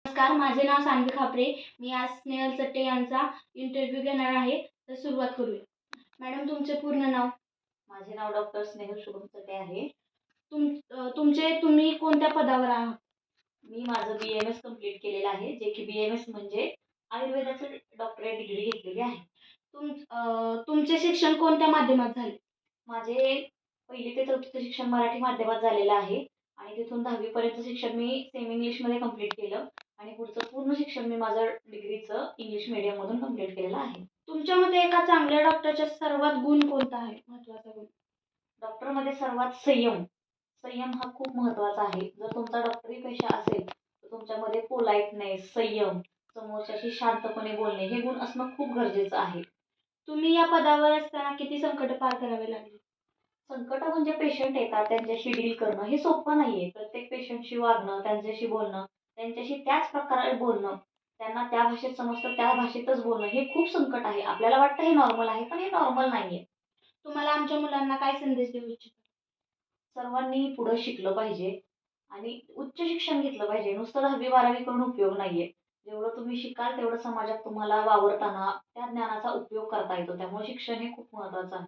नमस्कार, माझे नाव सान्वी खापरे. मी आज स्नेहल चट्टे यांचा इंटरव्ह्यू घेणार आहे. तर सुरुवात करूया. मॅडम, तुमचे पूर्ण नाव? माझे नाव डॉक्टर स्नेहल शुभम चटे आहे. तुम्ही कोणत्या पदावर आहात? मी माझं BMS कंप्लीट केलेलं आहे, जे की BMS म्हणजे आयुर्वेदाचं डॉक्टरेट डिग्री घेतलेली आहे. तुमचे शिक्षण कोणत्या माध्यमात झाले? माझे 1ली ते 4थीचं शिक्षण मराठी माध्यमात झालेलं आहे आणि तिथून 10वी पर्यंतचं शिक्षण मी सेमी इंग्लिशमध्ये कंप्लीट केलं आणि पुढचं पूर्ण शिक्षण मी माझं डिग्रीचं इंग्लिश मीडियममधून कंप्लीट केलेलं आहे. तुमच्या मते एका चांगल्या डॉक्टरचा सर्वात गुण कोणता आहे? महत्त्वाचा गुण? डॉक्टरमध्ये सर्वात संयम. संयम हा खूप महत्त्वाचा आहे. जर तुमचा डॉक्टरी पेशा असेल, तर तुमच्यामध्ये पोलाइटनेस, संयम, समोरच्याशी शांतपणे बोलणे हे गुण असणं खूप गरजेचं आहे. तुम्ही या पदावर असताना किती संकट पार करावे लागले? संकट म्हणजे पेशंट येतात, त्यांच्याशी डील करणं हे सोपं नाहीये. प्रत्येक पेशंटशी वागणं, त्यांच्याशी बोलणं, त्यांच्याशी त्याच प्रकारे बोलणं, त्यांना त्या भाषेत समजतं त्या भाषेतच बोलणं हे खूप संकट आहे. आपल्याला वाटतं हे नॉर्मल आहे, पण हे नॉर्मल नाहीये. तुम्हाला आमच्या मुलांना काय संदेश देऊ इच्छिता? सर्वांनी पुढं शिकलं पाहिजे आणि उच्च शिक्षण घेतलं पाहिजे. नुसतं 10वी-12वी करून उपयोग नाहीये. जेवढं तुम्ही शिकाल तेवढं समाजात तुम्हाला वावरताना त्या ज्ञानाचा उपयोग करता येतो. त्यामुळे शिक्षण हे खूप महत्त्वाचं आहे.